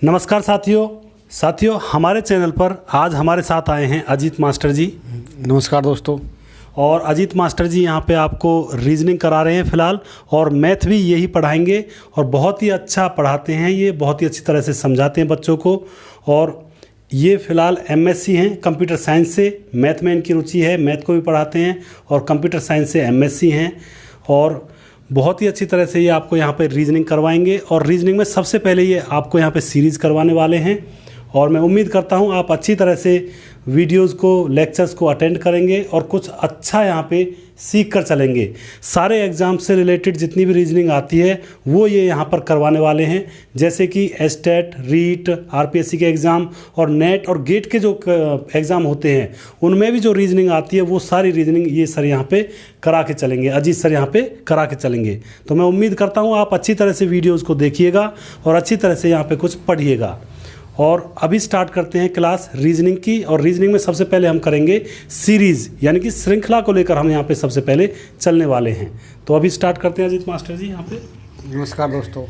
नमस्कार साथियों हमारे चैनल पर आज हमारे साथ आए हैं अजीत मास्टर जी। नमस्कार दोस्तों। और अजीत मास्टर जी यहाँ पे आपको रीजनिंग करा रहे हैं फ़िलहाल, और मैथ भी यही पढ़ाएंगे और बहुत ही अच्छा पढ़ाते हैं। ये बहुत ही अच्छी तरह से समझाते हैं बच्चों को। और ये फ़िलहाल एमएससी हैं कंप्यूटर साइंस से, मैथ में इनकी रुचि है, मैथ को भी पढ़ाते हैं, और कंप्यूटर साइंस से एमएससी हैं। और बहुत ही अच्छी तरह से ये आपको यहाँ पे रीजनिंग करवाएंगे। और रीजनिंग में सबसे पहले ये आपको यहाँ पे सीरीज़ करवाने वाले हैं। और मैं उम्मीद करता हूँ आप अच्छी तरह से वीडियोस को, लेक्चर्स को अटेंड करेंगे और कुछ अच्छा यहाँ पे सीख कर चलेंगे। सारे एग्ज़ाम से रिलेटेड जितनी भी रीजनिंग आती है वो ये यहाँ पर करवाने वाले हैं, जैसे कि एस्टेट, रीट, आरपीएससी के एग्ज़ाम और नेट और गेट के जो एग्ज़ाम होते हैं उनमें भी जो रीजनिंग आती है वो सारी रीजनिंग ये सर यहाँ पे करा के चलेंगे, अजीत सर यहाँ पे करा के चलेंगे। तो मैं उम्मीद करता हूँ आप अच्छी तरह से वीडियोज़ को देखिएगा और अच्छी तरह से यहाँ पर कुछ पढ़िएगा। और अभी स्टार्ट करते हैं क्लास रीजनिंग की। और रीजनिंग में सबसे पहले हम करेंगे सीरीज़, यानी कि श्रृंखला को लेकर हम यहाँ पे सबसे पहले चलने वाले हैं। तो अभी स्टार्ट करते हैं अजीत मास्टर जी यहाँ पे। नमस्कार दोस्तों।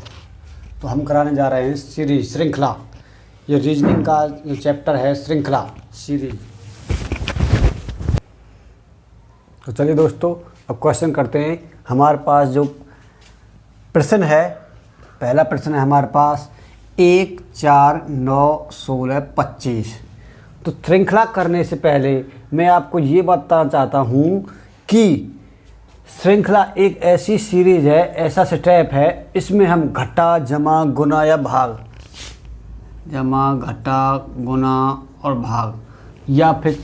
तो हम कराने जा रहे हैं सीरीज, श्रृंखला। ये रीजनिंग का जो चैप्टर है श्रृंखला सीरीज। तो चलिए दोस्तों अब क्वेश्चन करते हैं। हमारे पास जो प्रश्न है, पहला प्रश्न है हमारे पास 1, 4, 9, 16, 25। तो श्रृंखला करने से पहले मैं आपको ये बताना चाहता हूँ कि श्रृंखला एक ऐसी सीरीज है, ऐसा स्टेप है, इसमें हम घटा, जमा, गुना या भाग, जमा, घटा, गुना और भाग, या फिर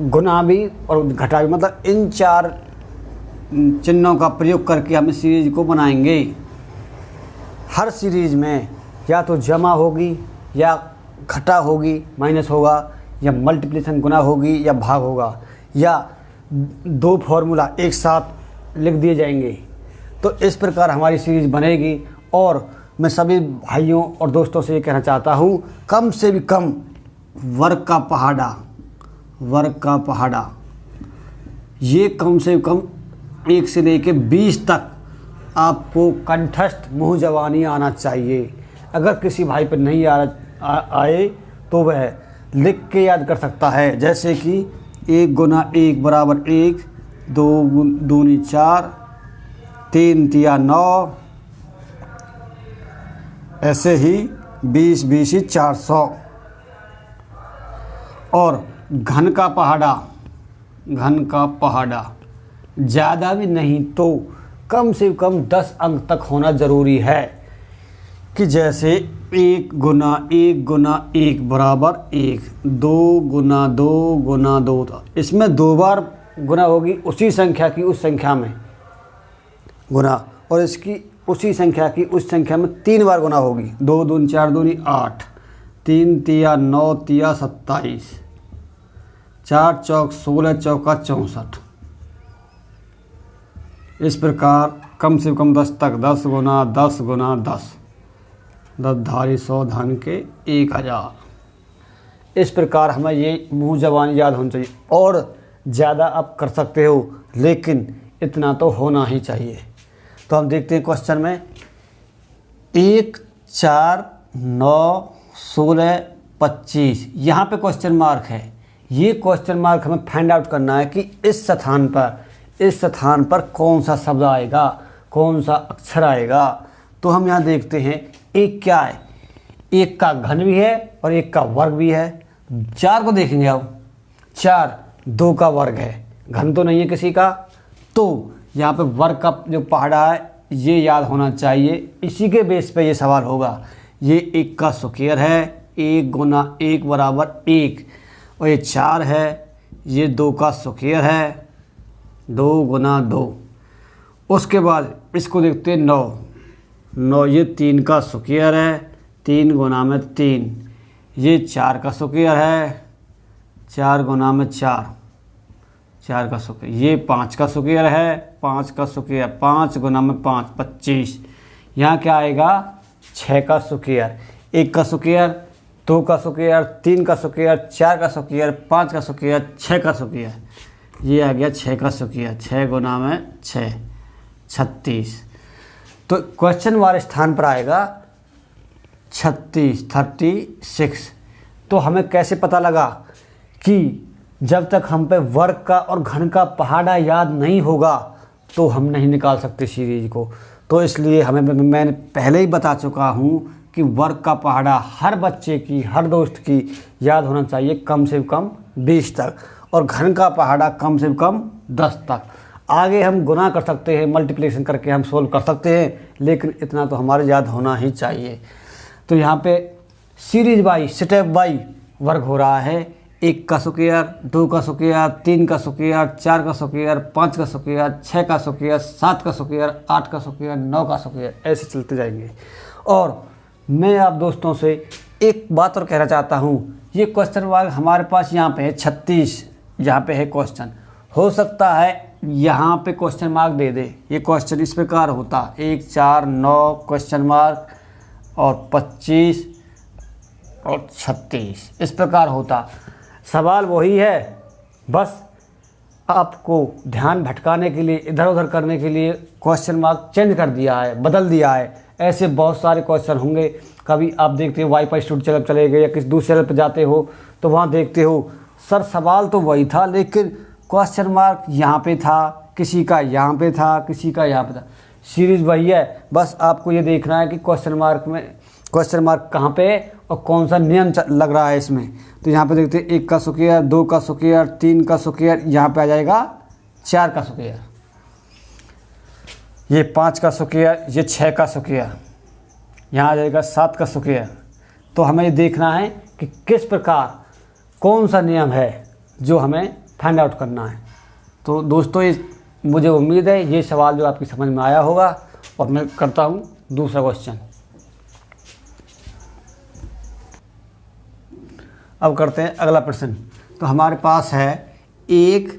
गुना भी और घटा भी, मतलब इन चार चिन्हों का प्रयोग करके हम इस सीरीज को बनाएंगे। हर सीरीज में या तो जमा होगी या घटा होगी, माइनस होगा, या मल्टीप्लिकेशन गुना होगी या भाग होगा, या दो फॉर्मूला एक साथ लिख दिए जाएंगे। तो इस प्रकार हमारी सीरीज बनेगी। और मैं सभी भाइयों और दोस्तों से ये कहना चाहता हूँ, कम से भी कम वर्ग का पहाड़ा ये कम से कम 1 से लेकर 20 तक आपको कंठस्थ मुँह ज़बानी आना चाहिए। अगर किसी भाई पर नहीं आए तो वह लिख के याद कर सकता है, जैसे कि 1 गुना 1 बराबर 1, 2 दूनी 4, 3 तिया 9, ऐसे ही 20 20 400। और घन का पहाड़ा ज़्यादा भी नहीं तो कम से कम 10 अंक तक होना ज़रूरी है, कि जैसे 1 गुना 1 गुना 1 बराबर 1, 2 गुना 2 गुना 2। इसमें 2 बार गुना होगी उसी संख्या की उस संख्या में गुना, और इसकी उसी संख्या की उस संख्या में 3 बार गुना होगी। 2 दूनी 4 दूनी 8, 3 तिया 9 तिया 27, 4 चौक 16 चौका 64। इस प्रकार कम से कम 10 तक, 10 गुना 10 गुना 10, 10 धारी 100 धन के 1000। इस प्रकार हमें ये मुँह ज़बानी याद होनी चाहिए। और ज़्यादा आप कर सकते हो, लेकिन इतना तो होना ही चाहिए। तो हम देखते हैं क्वेश्चन में 1, 4, 9, 16, 25। यहाँ पे क्वेश्चन मार्क है। ये क्वेश्चन मार्क हमें फाइंड आउट करना है कि इस स्थान पर कौन सा शब्द आएगा, कौन सा अक्षर आएगा। तो हम यहाँ देखते हैं एक क्या है, एक का घन भी है और एक का वर्ग भी है। 4 को देखेंगे अब, 4 2 का वर्ग है, घन तो नहीं है किसी का। तो यहाँ पे वर्ग का जो पहाड़ा है ये याद होना चाहिए, इसी के बेस पे ये सवाल होगा। ये 1 का स्क्वायर है, 1 गुना 1 बराबर 1, और ये 4 है, ये 2 का स्क्वायर है, 2 गुना 2। उसके बाद इसको देखते हैं 9, ये 3 का स्क्वायर है, 3 गुना में 3, ये 4 का स्क्वायर है, 4 गुना में 4, 4 का स्क्वायर, ये 5 का स्क्वायर है, 5 का स्क्वायर, 5 गुना में 5 25। यहाँ क्या आएगा, 6 का स्क्वायर, 1 का स्क्वायर, 2 का स्क्वायर, 3 का स्क्वायर, 4 का स्क्वायर, 5 का स्क्वायर, 6 का स्क्वायर। ये आ गया 6 का स्क्वायर, 6 गुना में 6 36। तो क्वेश्चन वाले स्थान पर आएगा 36 36। तो हमें कैसे पता लगा कि जब तक हम पे वर्ग का और घन का पहाड़ा याद नहीं होगा तो हम नहीं निकाल सकते सीरीज को। तो इसलिए मैंने पहले ही बता चुका हूँ कि वर्ग का पहाड़ा हर बच्चे की, हर दोस्त की याद होना चाहिए कम से कम 20 तक, और घन का पहाड़ा कम से कम 10 तक। आगे हम गुना कर सकते हैं, मल्टीप्लिकेशन करके हम सोल्व कर सकते हैं, लेकिन इतना तो हमारे याद होना ही चाहिए। तो यहाँ पे सीरीज बाई स्टेप बाई वर्ग हो रहा है। 1 का स्क्वायर, 2 का स्क्वायर, 3 का स्क्वायर, 4 का स्क्वायर, 5 का स्क्वायर, 6 का स्क्वायर, 7 का स्क्वायर, 8 का स्क्वायर, 9 का स्क्वायर, ऐसे चलते जाएंगे। और मैं आप दोस्तों से एक बात और कहना चाहता हूँ, ये क्वेश्चन वर्ग हमारे पास यहाँ पे है 36, यहाँ पे है क्वेश्चन। हो सकता है यहाँ पे क्वेश्चन मार्क दे दे। ये क्वेश्चन इस प्रकार होता 1 4 9 क्वेश्चन मार्क और 25 और 36 इस प्रकार होता। सवाल वही है, बस आपको ध्यान भटकाने के लिए, इधर उधर करने के लिए क्वेश्चन मार्क चेंज कर दिया है, बदल दिया है। ऐसे बहुत सारे क्वेश्चन होंगे। कभी आप देखते हो वाईफाई स्टूडियो चले गए या किसी दूसरे चैनल पर जाते हो तो वहाँ देखते हो सर सवाल तो वही था लेकिन क्वेश्चन मार्क यहाँ पे था, किसी का यहाँ पे था, किसी का यहाँ पे था। सीरीज वही है, बस आपको ये देखना है कि क्वेश्चन मार्क कहाँ पे है और कौन सा नियम लग रहा है इसमें। तो यहाँ पे देखते हैं 1 का स्क्वायर, 2 का स्क्वायर, 3 का स्क्वायर, यहाँ पे आ जाएगा 4 का स्क्वायर, ये 5 का स्क्वायर, ये 6 का स्क्वायर, यहाँ आ जाएगा 7 का स्क्वायर। तो हमें ये देखना है कि किस प्रकार कौन सा नियम है जो हमें फाइंड आउट करना है। तो दोस्तों मुझे उम्मीद है ये सवाल जो आपकी समझ में आया होगा। और मैं करता हूँ दूसरा क्वेश्चन। अब करते हैं अगला प्रश्न। तो हमारे पास है 1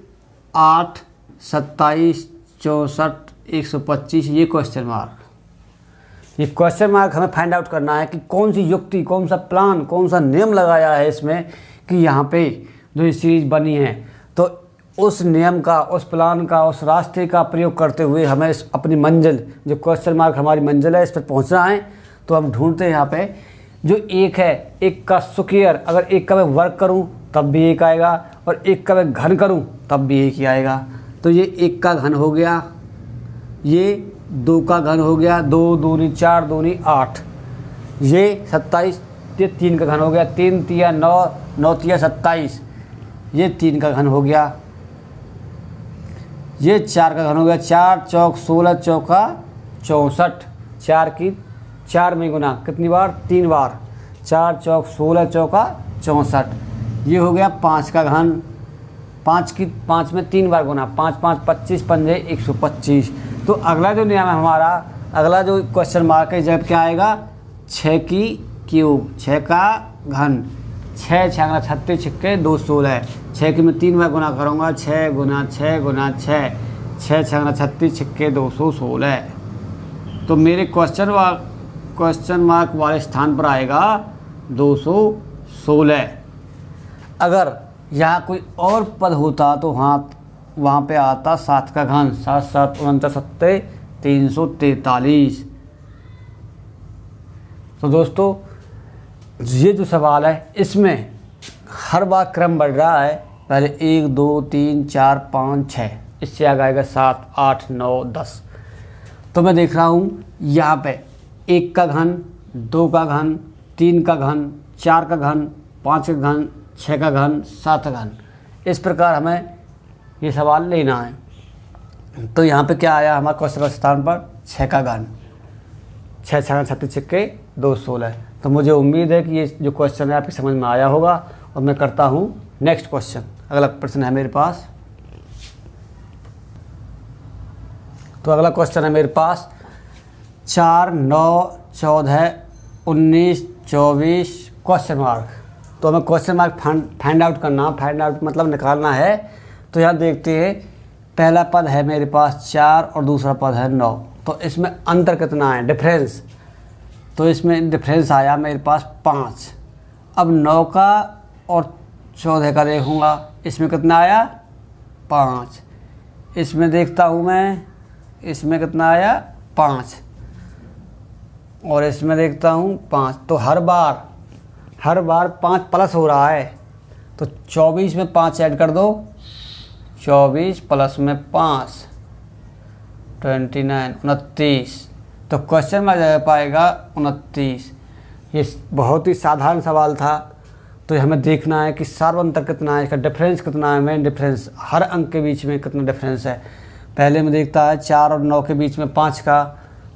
8 27 64 125 ये क्वेश्चन मार्क। ये क्वेश्चन मार्क हमें फाइंड आउट करना है कि कौन सी युक्ति, कौन सा प्लान, कौन सा नियम लगाया है इसमें कि यहाँ पे जो ये सीरीज बनी है। तो उस नियम का, उस प्लान का, उस रास्ते का प्रयोग करते हुए हमें अपनी मंजिल, जो क्वेश्चन मार्क हमारी मंजिल है, इस पर पहुँचना है। तो हम ढूंढते हैं यहाँ पे जो 1 है, 1 का स्क्वायर, अगर 1 का मैं वर्ग करूँ तब भी 1 आएगा और 1 का मैं घन करूँ तब भी 1 ही आएगा। तो ये 1 का घन हो गया, ये 2 का घन हो गया, 2 दूनी 4 दूनी 8, ये 27, ये 3 का घन हो गया, 3 तिया 9, 9 तिया 27, ये 3 का घन हो गया, ये 4 का घन हो गया, 4 चौक 16 चौका 64, 4 की 4 में गुना कितनी बार, 3 बार, 4 चौक 16 चौका 64, ये हो गया 5 का घन, 5 में 3 बार गुना, 5 5 25 पंजे 125। तो अगला जो नियम है हमारा, अगला जो क्वेश्चन मार्क है जब क्या आएगा, 6 की क्यूब, 6 का घन, 6 6 36 छिक्के 216, 6 की मैं 3 बार गुना करूँगा, 6 गुना 6 गुना 6, 6 6 36 छिक्के 216। तो मेरे क्वेश्चन मार्क वाले स्थान पर आएगा 216। अगर यहाँ कोई और पद होता तो वहाँ पे आता 7 का घन, 7 7 49 7 343। तो दोस्तों ये जो सवाल है इसमें हर बार क्रम बढ़ रहा है, पहले 1 2 3 4 5 6, इससे आगे आएगा 7 8 9 10। तो मैं देख रहा हूँ यहाँ पे 1 का घन, 2 का घन, 3 का घन, 4 का घन, 5 का घन, 6 का घन, 7 का घन, इस प्रकार हमें ये सवाल लेना है। तो यहाँ पे क्या आया हमारे क्वेश्चन का स्थान पर, 6 का घन, 6 6 36 छिक्के 216। तो मुझे उम्मीद है कि ये जो क्वेश्चन है आपकी समझ में आया होगा। और मैं करता हूँ नेक्स्ट क्वेश्चन। अगला प्रश्न है मेरे पास। तो अगला क्वेश्चन है मेरे पास 4 9 14 19 24 क्वेश्चन मार्क। तो हमें क्वेश्चन मार्क फाइंड आउट करना, फाइंड आउट मतलब निकालना है। तो यहाँ देखते हैं पहला पद है मेरे पास 4 और दूसरा पद है 9। तो इसमें अंतर कितना है, डिफरेंस। तो इसमें डिफरेंस आया मेरे पास 5। अब 9 का और 14 का देखूँगा, इसमें कितना आया 5। इसमें देखता हूँ मैं, इसमें कितना आया 5। और इसमें देखता हूँ 5, तो हर बार 5 प्लस हो रहा है, तो 24 में 5 ऐड कर दो, 24 प्लस में 5 29 29, तो क्वेश्चन में आ पाएगा 29। ये बहुत ही साधारण सवाल था। तो हमें देखना है कि सार्वंतर कितना है, इसका डिफरेंस कितना है, मेन डिफरेंस हर अंक के बीच में कितना डिफरेंस है। पहले में देखता है 4 और 9 के बीच में 5 का,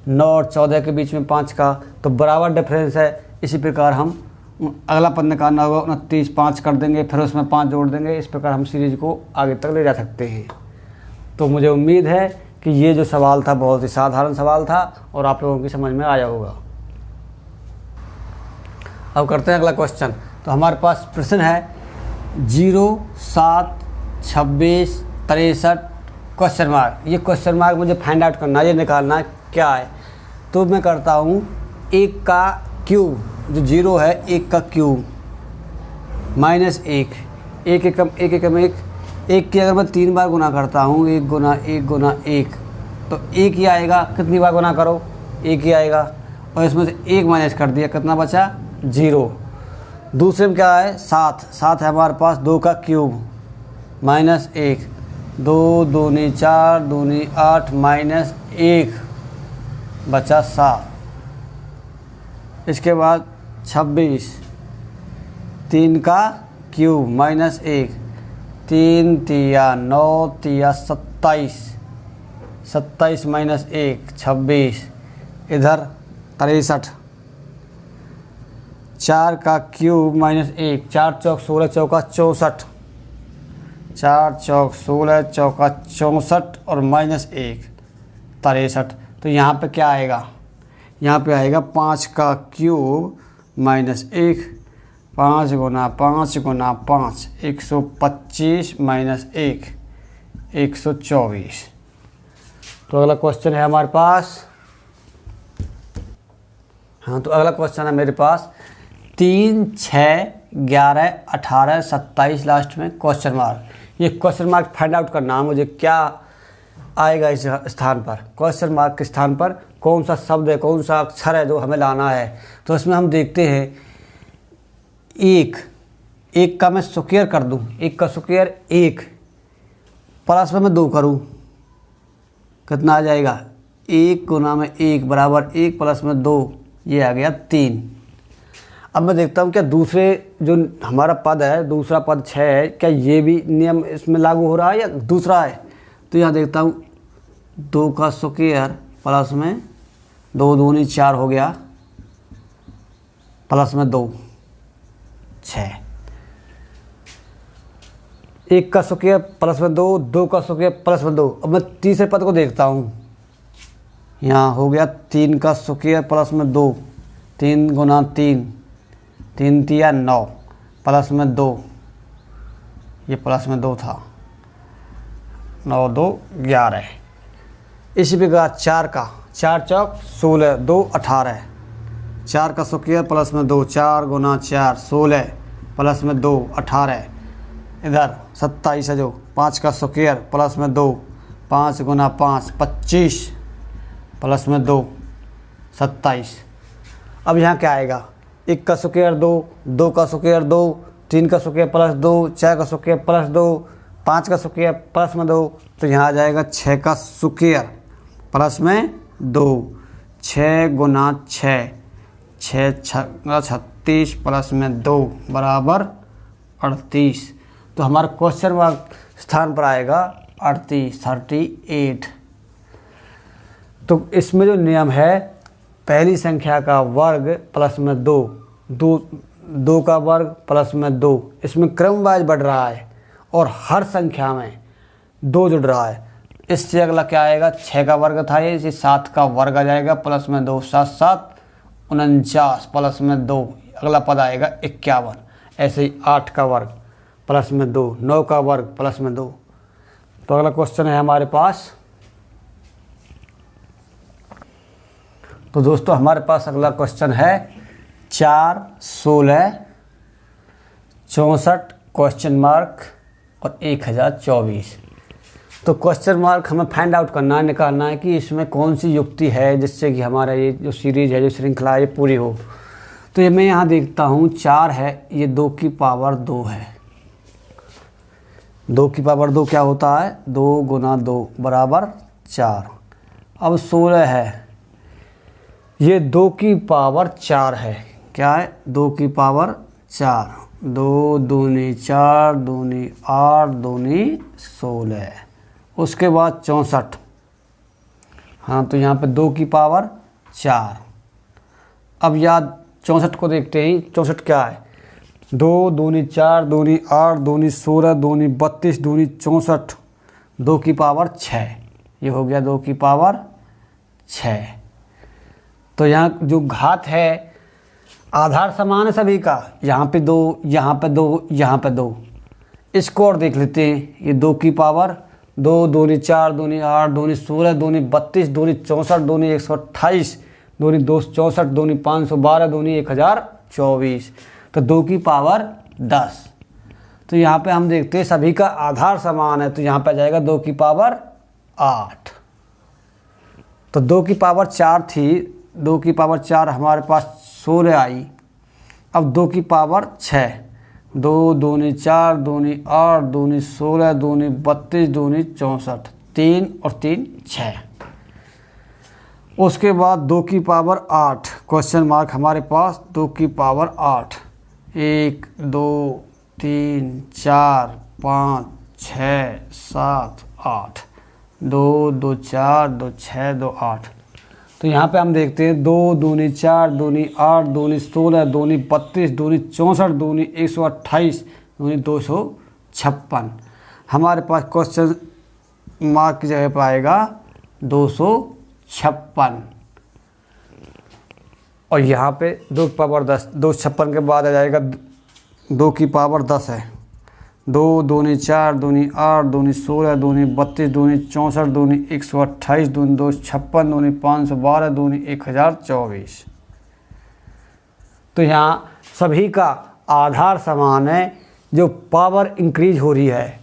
9 और 14 के बीच में 5 का, तो बराबर डिफरेंस है। इसी प्रकार हम अगला पद निकालना होगा, 29 5 कर देंगे, फिर उसमें 5 जोड़ देंगे। इस प्रकार हम सीरीज को आगे तक ले जा सकते हैं। तो मुझे उम्मीद है कि ये जो सवाल था बहुत ही साधारण सवाल था और आप लोगों की समझ में आया होगा। अब करते हैं अगला क्वेश्चन। तो हमारे पास प्रश्न है 0 7 26 63 क्वेश्चन मार्क। ये क्वेश्चन मार्क मुझे फाइंड आउट करना है, ये निकालना क्या है। तो मैं करता हूँ 1 का क्यूब, जो 0 है 1 का क्यूब माइनस 1, 1 एकम 1 एकम 1 की अगर मैं 3 बार गुना करता हूँ, 1 गुना 1 गुना 1, तो 1 ही आएगा। कितनी बार गुना करो, 1 ही आएगा। और इसमें से 1 माइनस कर दिया, कितना बचा 0। दूसरे में क्या है 7 है हमारे पास, 2 का क्यूब माइनस 1, 2 दूनी 4 दूनी 8 माइनस 1 बचा 7। इसके बाद 26, 3 का क्यूब माइनस 1, 3 तिया 9 तिया 27, 27 माइनस 1 26, इधर 63, 4 का क्यूब माइनस 1, 4 चौक 16 चौका 64, 4 चौक 16 चौका 64 और माइनस 1 63। तो यहाँ पे क्या आएगा, यहाँ पे आएगा 5 का क्यूब माइनस 1, 5 गुना 5 गुना 5 125 माइनस 1 124। तो अगला क्वेश्चन है हमारे पास, हाँ तो अगला क्वेश्चन है मेरे पास 3 6 11 18 27 लास्ट में क्वेश्चन मार्क। ये क्वेश्चन मार्क फाइंड आउट करना है मुझे, क्या आएगा इस स्थान पर, क्वेश्चन मार्क के स्थान पर कौन सा शब्द है, कौन सा अक्षर है जो हमें लाना है। तो इसमें हम देखते हैं 1 का मैं स्क्वायर कर दूं, 1 का स्क्वायर 1 प्लस में मैं 2 करूं, कितना आ जाएगा 1 गुना में 1 बराबर 1 प्लस में 2, ये आ गया 3। अब मैं देखता हूँ क्या दूसरे जो हमारा पद है, दूसरा पद 6 है, क्या ये भी नियम इसमें लागू हो रहा है या दूसरा है। तो यहाँ देखता हूँ 2 का स्क्वायर प्लस में 2 दूनी 4 हो गया, प्लस में 2 6, 1 का स्क्वायर प्लस में 2, 2 का स्क्वायर प्लस में 2। अब मैं तीसरे पद को देखता हूँ, यहाँ हो गया 3 का स्क्वायर प्लस में 2, 3 गुना 3 3 तिया 9 प्लस में 2, ये प्लस में 2 था, 9 2 11। इसी प्रकार 4 का 4 चौक 16 2 18, 4 का स्क्वायर प्लस में 2, 4 गुना 4 16 प्लस में 2 18, इधर 27 है जो 5 का स्क्वायर प्लस में 2, 5 गुना 5 25 प्लस में 2 27। अब यहाँ क्या आएगा, 1 का स्क्वायर 2, 2 का स्क्वायर 2, 3 का स्क्वायर प्लस 2, 4 का स्क्वायर प्लस 2, 5 का स्क्वायर प्लस में 2। तो यहाँ आ जाएगा 6 का स्क्वायर प्लस में 2, 6 गुना 6 6 36 प्लस में 2 बराबर 38। तो हमारा क्वेश्चन मार्क स्थान पर आएगा 38। तो इसमें जो नियम है, पहली संख्या का वर्ग प्लस में 2 का वर्ग प्लस में 2, इसमें क्रम वाइज बढ़ रहा है और हर संख्या में 2 जुड़ रहा है। इससे अगला क्या आएगा, 6 का वर्ग था ये, इसी 7 का वर्ग आ जाएगा प्लस में 2, 7 7 49 प्लस में 2, अगला पद आएगा 51। ऐसे ही 8 का वर्ग प्लस में 2, 9 का वर्ग प्लस में 2। तो अगला क्वेश्चन है हमारे पास, तो दोस्तों हमारे पास अगला क्वेश्चन है 4 16 64 क्वेश्चन मार्क और 1024। तो क्वेश्चन मार्क हमें फाइंड आउट करना है, निकालना है कि इसमें कौन सी युक्ति है जिससे कि हमारा ये जो सीरीज है, जो श्रृंखला है, ये पूरी हो। तो ये मैं यहाँ देखता हूँ 4 है, ये 2 की पावर 2 है। 2 की पावर 2 क्या होता है? 2 गुना 2 बराबर 4। अब 16 है, ये 2 की पावर 4 है। क्या है? 2 की पावर 4। 2 दूनी 4, दूनी 8, दूनी 16। उसके बाद 64। हाँ, तो यहाँ पे 2 की पावर 4। अब याद 64 को देखते हैं। 64 क्या है? 2 दूनी 4, दूनी 8, दूनी 16, दूनी 32, दूनी 64, 2 की पावर 6। ये हो गया 2 की पावर 6। तो यहाँ जो घात है, आधार समान है सभी का। यहाँ पे 2, यहाँ पे 2, यहाँ पे 2। इसको और देख लेते हैं। ये 2 की पावर 2, दूनी 4, दूनी 8, दूनी 16, दूनी 32, दूनी 64, दूनी 128, दूनी 264, दूनी 512, दूनी 1024। तो 2 की पावर 10। तो यहाँ पे हम देखते हैं सभी का आधार समान है, तो यहाँ पे आ जाएगा 2 की पावर 8। तो 2 की पावर 4 थी, 2 की पावर 4 हमारे पास 16 आई। अब 2 की पावर 6, 2 दूनी 4, दूनी 8, दूनी 16, दूनी 32, दूनी 64, 3 और 3 6। उसके बाद 2 की पावर 8, क्वेश्चन मार्क हमारे पास 2 की पावर 8। 1 2 3 4 5 6 7 8, 2 2 4 2 6 2 8। तो यहाँ पे हम देखते हैं 2 दूनी 4, दूनी 8, दूनी 16, दूनी 32, दूनी 64, दूनी 128, दूनी 256। हमारे पास क्वेश्चन मार्क की जगह पर आएगा 256। और यहाँ पे 2 की पावर 10, 256 के बाद आ जाएगा 2 की पावर 10 है। 2 दूनी 4, दूनी 8, दूनी 16, दूनी 32, दूनी 64, दूनी 128, दूनी 256, दूनी 512, दूनी 1024। तो यहाँ सभी का आधार समान है, जो पावर इंक्रीज हो रही है।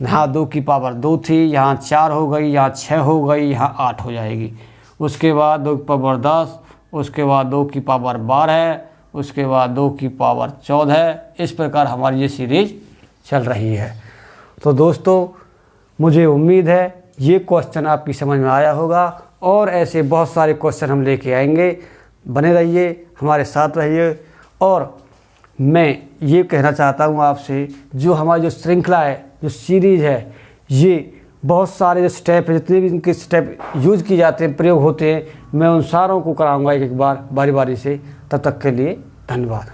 यहाँ 2 की पावर 2 थी, यहाँ 4 हो गई, यहाँ 6 हो गई, यहाँ 8 हो जाएगी। उसके बाद 2 की पावर 10, उसके बाद 2 की पावर 12, उसके बाद 2 की पावर 14। इस प्रकार हमारी ये सीरीज चल रही है। तो दोस्तों, मुझे उम्मीद है ये क्वेश्चन आपकी समझ में आया होगा, और ऐसे बहुत सारे क्वेश्चन हम लेके आएंगे। बने रहिए, हमारे साथ रहिए। और मैं ये कहना चाहता हूँ आपसे, जो हमारी जो श्रृंखला है, जो सीरीज़ है, ये बहुत सारे जो स्टेप है, जितने भी इनके स्टेप यूज़ किए जाते हैं, प्रयोग होते हैं, मैं उन सारों को कराऊँगा एक एक बार बारी बारी से। तब तक के लिए धन्यवाद।